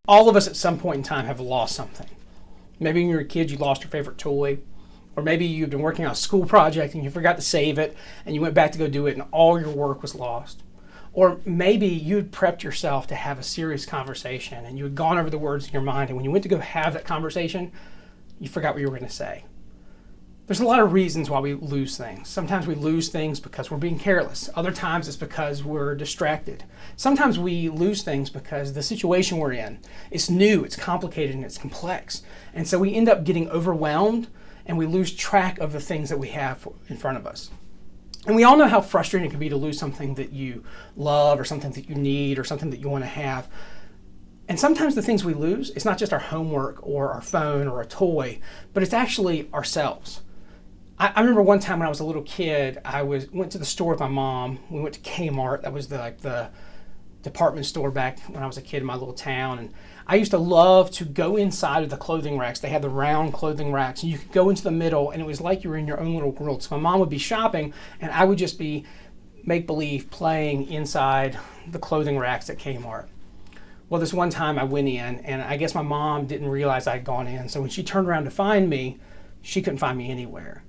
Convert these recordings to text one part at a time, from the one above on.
All of us at some point in time have lost something. Maybe when you were a kid, you lost your favorite toy. Or maybe you've been working on a school project and you forgot to save it and you went back to go do it and all your work was lost. Or maybe you'd prepped yourself to have a serious conversation and you had gone over the words in your mind, and when you went to go have that conversation, you forgot what you were going to say. There's a lot of reasons why we lose things. Sometimes we lose things because we're being careless. Other times it's because we're distracted. Sometimes we lose things because the situation we're in is new, it's complicated, and it's complex. And so we end up getting overwhelmed and we lose track of the things that we have in front of us. And we all know how frustrating it can be to lose something that you love or something that you need or something that you want to have. And sometimes the things we lose, it's not just our homework or our phone or a toy, but it's actually ourselves. I remember one time when I was a little kid, went to the store with my mom. We went to Kmart. That was the department store back when I was a kid in my little town. And I used to love to go inside of the clothing racks. They had the round clothing racks, and you could go into the middle, and it was like you were in your own little world. So my mom would be shopping, and I would just be make-believe playing inside the clothing racks at Kmart. Well, this one time I went in, and I guess my mom didn't realize I'd gone in. So when she turned around to find me, she couldn't find me anywhere.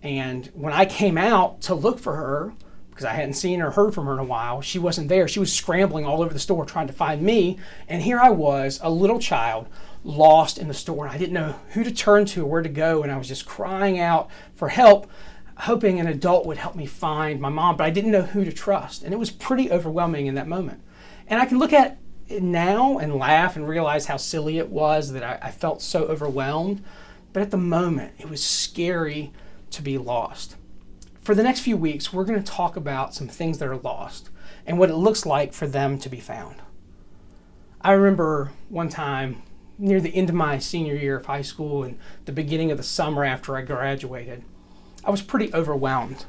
And when I came out to look for her, because I hadn't seen or heard from her in a while, she wasn't there. She was scrambling all over the store trying to find me. And here I was, a little child, lost in the store. And I didn't know who to turn to or where to go. And I was just crying out for help, hoping an adult would help me find my mom. But I didn't know who to trust. And it was pretty overwhelming in that moment. And I can look at it now and laugh and realize how silly it was that I felt so overwhelmed. But at the moment, it was scary to be lost. For the next few weeks, we're going to talk about some things that are lost and what it looks like for them to be found. I remember one time near the end of my senior year of high school and the beginning of the summer after I graduated, I was pretty overwhelmed.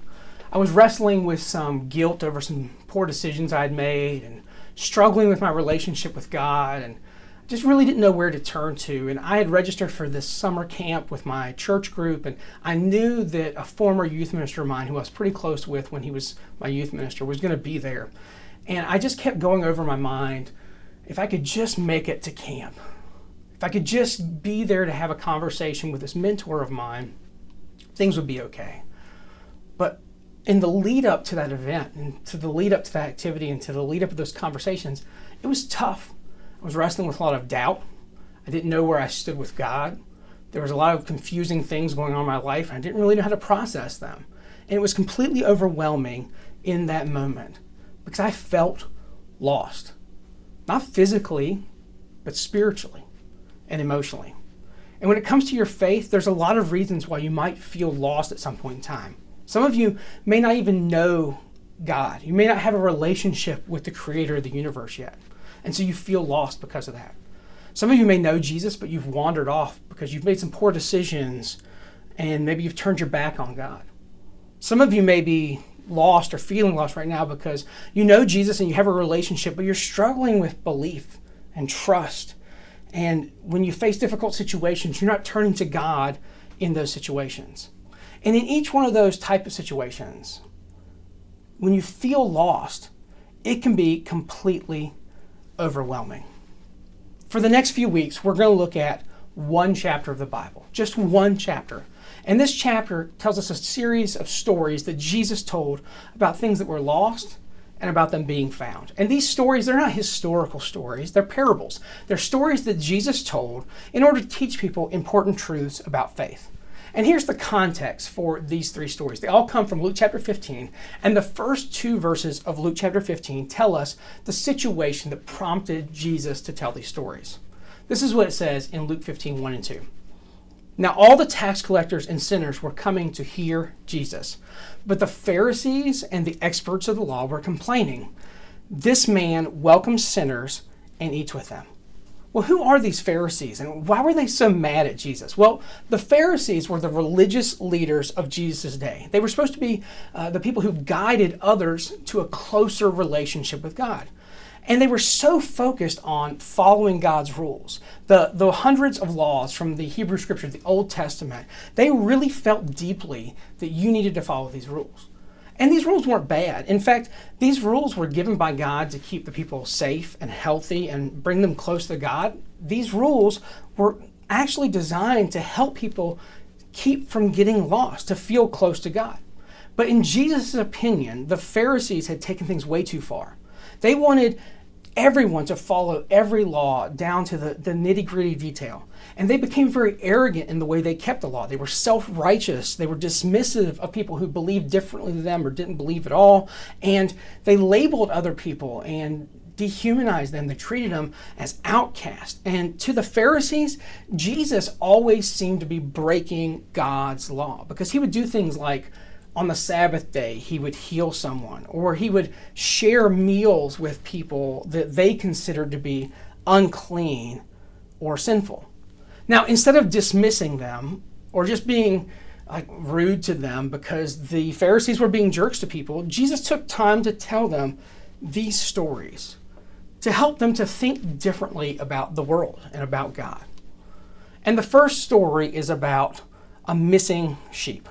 I was wrestling with some guilt over some poor decisions I'd made and struggling with my relationship with God, and just really didn't know where to turn to. And I had registered for this summer camp with my church group, and I knew that a former youth minister of mine who I was pretty close with when he was my youth minister was going to be there. And I just kept going over my mind, if I could just make it to camp, if I could just be there to have a conversation with this mentor of mine, things would be okay. But in the lead up to that event and to the lead up to that activity and to the lead up to those conversations, it was tough. I was wrestling with a lot of doubt. I didn't know where I stood with God. There was a lot of confusing things going on in my life, and I didn't really know how to process them. And it was completely overwhelming in that moment because I felt lost. Not physically, but spiritually and emotionally. And when it comes to your faith, there's a lot of reasons why you might feel lost at some point in time. Some of you may not even know God. You may not have a relationship with the creator of the universe yet. And so you feel lost because of that. Some of you may know Jesus, but you've wandered off because you've made some poor decisions and maybe you've turned your back on God. Some of you may be lost or feeling lost right now because you know Jesus and you have a relationship, but you're struggling with belief and trust. And when you face difficult situations, you're not turning to God in those situations. And in each one of those type of situations, when you feel lost, it can be completely overwhelming. For the next few weeks, we're going to look at one chapter of the Bible, just one chapter. And this chapter tells us a series of stories that Jesus told about things that were lost and about them being found. And these stories, they're not historical stories, they're parables. They're stories that Jesus told in order to teach people important truths about faith. And here's the context for these three stories. They all come from Luke chapter 15, and the first two verses of Luke chapter 15 tell us the situation that prompted Jesus to tell these stories. This is what it says in Luke 15, 1 and 2. Now all the tax collectors and sinners were coming to hear Jesus, but the Pharisees and the experts of the law were complaining, "This man welcomes sinners and eats with them." Well, who are these Pharisees and why were they so mad at Jesus? Well, the Pharisees were the religious leaders of Jesus' day. They were supposed to be the people who guided others to a closer relationship with God. And they were so focused on following God's rules. The hundreds of laws from the Hebrew Scripture, the Old Testament, they really felt deeply that you needed to follow these rules. And these rules weren't bad. In fact, these rules were given by God to keep the people safe and healthy and bring them close to God. These rules were actually designed to help people keep from getting lost, to feel close to God. But in Jesus' opinion, the Pharisees had taken things way too far. They wanted everyone to follow every law down to the nitty-gritty detail. And they became very arrogant in the way they kept the law. They were self-righteous. They were dismissive of people who believed differently than them or didn't believe at all. And they labeled other people and dehumanized them. They treated them as outcasts. And to the Pharisees, Jesus always seemed to be breaking God's law, because he would do things like on the Sabbath day, he would heal someone, or he would share meals with people that they considered to be unclean or sinful. Now, instead of dismissing them or just being like rude to them because the Pharisees were being jerks to people, Jesus took time to tell them these stories to help them to think differently about the world and about God. And the first story is about a missing sheep.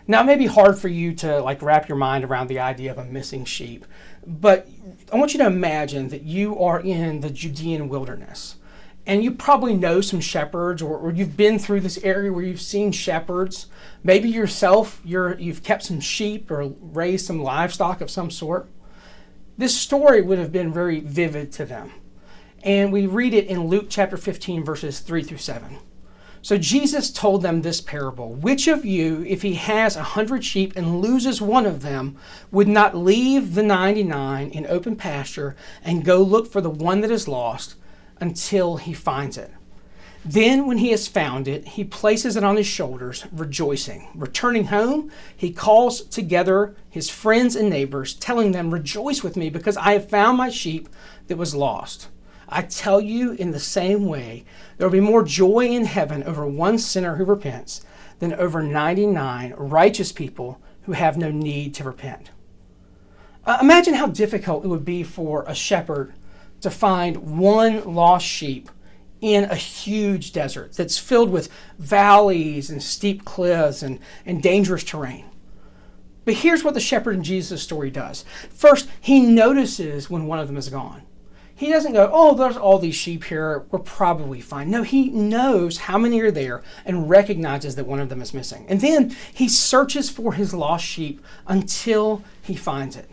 Now, it may be hard for you to like wrap your mind around the idea of a missing sheep, but I want you to imagine that you are in the Judean wilderness, and you probably know some shepherds, or you've been through this area where you've seen shepherds. Maybe yourself, you've kept some sheep or raised some livestock of some sort. This story would have been very vivid to them. And we read it in Luke chapter 15, verses 3 through 7. So Jesus told them this parable: which of you, if he has 100 sheep and loses one of them, would not leave the 99 in open pasture and go look for the one that is lost until he finds it? Then when he has found it, he places it on his shoulders, rejoicing. Returning home, he calls together his friends and neighbors, telling them, "Rejoice with me, because I have found my sheep that was lost." I tell you, in the same way, there will be more joy in heaven over one sinner who repents than over 99 righteous people who have no need to repent. Imagine how difficult it would be for a shepherd to find one lost sheep in a huge desert that's filled with valleys and steep cliffs and dangerous terrain. But here's what the shepherd in Jesus' story does. First, he notices when one of them is gone. He doesn't go, "Oh, there's all these sheep here, we're probably fine." No, he knows how many are there and recognizes that one of them is missing. And then he searches for his lost sheep until he finds it.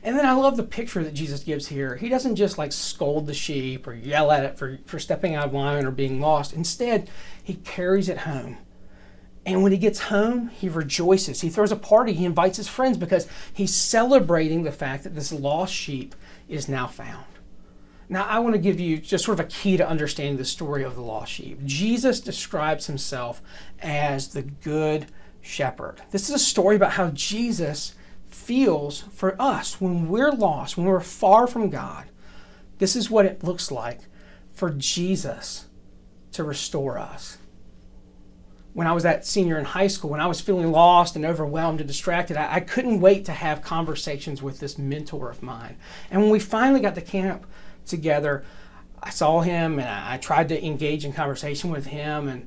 And then I love the picture that Jesus gives here. He doesn't just like scold the sheep or yell at it for stepping out of line or being lost. Instead, he carries it home. And when he gets home, he rejoices. He throws a party. He invites his friends because he's celebrating the fact that this lost sheep is now found. Now, I want to give you just sort of a key to understanding the story of the lost sheep. Jesus describes himself as the good shepherd. This is a story about how Jesus feels for us when we're lost, when we're far from God. This is what it looks like for Jesus to restore us. When I was that senior in high school, when I was feeling lost and overwhelmed and distracted, I couldn't wait to have conversations with this mentor of mine. And when we finally got to camp together, I saw him and I tried to engage in conversation with him, and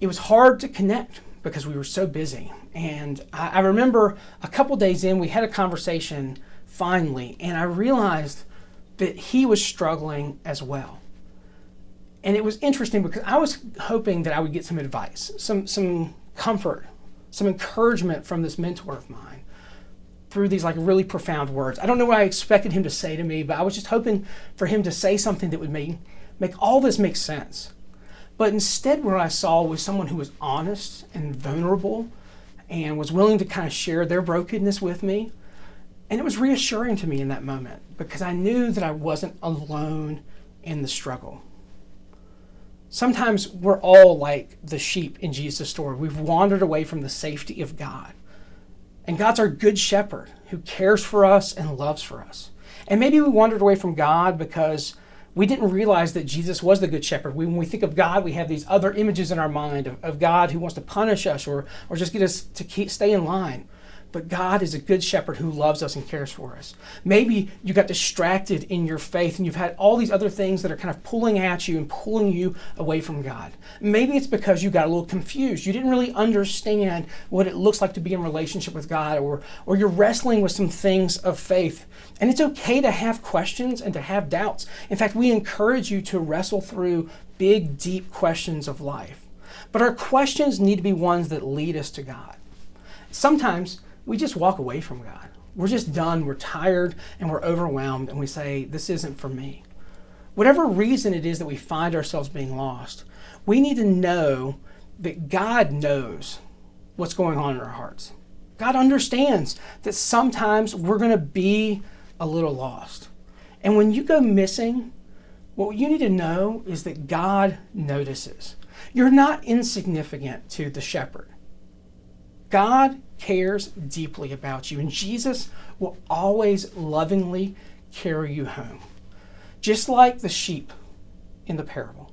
it was hard to connect because we were so busy. And I remember a couple days in, we had a conversation finally, and I realized that he was struggling as well. And it was interesting because I was hoping that I would get some advice, some comfort, some encouragement from this mentor of mine through these like really profound words. I don't know what I expected him to say to me, but I was just hoping for him to say something that would make all this make sense. But instead, what I saw was someone who was honest and vulnerable and was willing to kind of share their brokenness with me. And it was reassuring to me in that moment because I knew that I wasn't alone in the struggle. Sometimes we're all like the sheep in Jesus' story. We've wandered away from the safety of God. And God's our good shepherd who cares for us and loves for us. And maybe we wandered away from God because we didn't realize that Jesus was the good shepherd. When we think of God, we have these other images in our mind of God who wants to punish us or just get us to stay in line. but God is a good shepherd who loves us and cares for us. Maybe you got distracted in your faith and you've had all these other things that are kind of pulling at you and pulling you away from God. Maybe it's because you got a little confused. You didn't really understand what it looks like to be in relationship with God, or you're wrestling with some things of faith. And it's okay to have questions and to have doubts. In fact, we encourage you to wrestle through big, deep questions of life. But our questions need to be ones that lead us to God. Sometimes we just walk away from God. We're just done, we're tired, and we're overwhelmed, and we say, this isn't for me. Whatever reason it is that we find ourselves being lost, we need to know that God knows what's going on in our hearts. God understands that sometimes we're going to be a little lost. And when you go missing, what you need to know is that God notices. You're not insignificant to the shepherd. God cares deeply about you, and Jesus will always lovingly carry you home. Just like the sheep in the parable.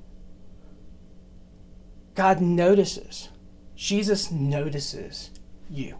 God notices. Jesus notices you.